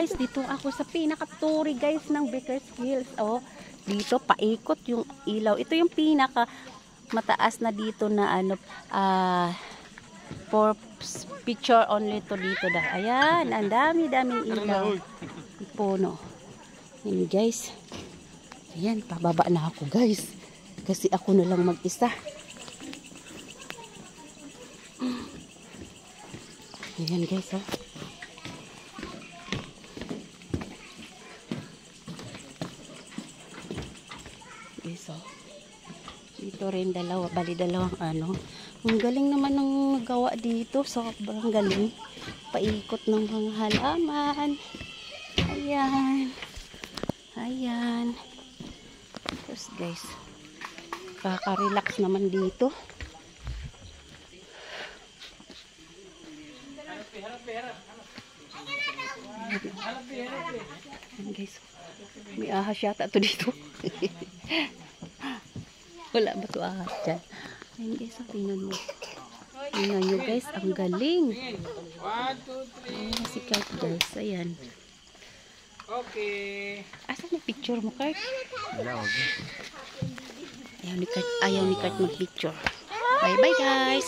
guys, dito ako sa pinakaturi guys ng Baker's Hills. Oh, dito paikot yung ilaw. Ito yung pinaka mataas na dito na ano, for picture only to dito daw. Ayan, ang dami-daming ilaw. Puno. Yan guys. Ayan, pababa na ako guys. Kasi ako na lang mag-isa. Ayan guys, oh. Guys, oh. Dito rin dalawang ano. Ang galing naman ng gawa dito. Sobrang galing. Paikot ng mga halaman. Ayan. Ayan. Tapos guys, kaka-relax naman dito. Ayan guys. May ahas yata to dito. Wala ba ito ahas dyan? Ayan guys, tingnan mo. Tingnan nyo guys, ang galing. Ayan si Kurt guys. Ayan. Okay. Asan na picture mo, Kurt? Wala, wag. Ayaw ni Kurt mag-picture. Bye bye guys.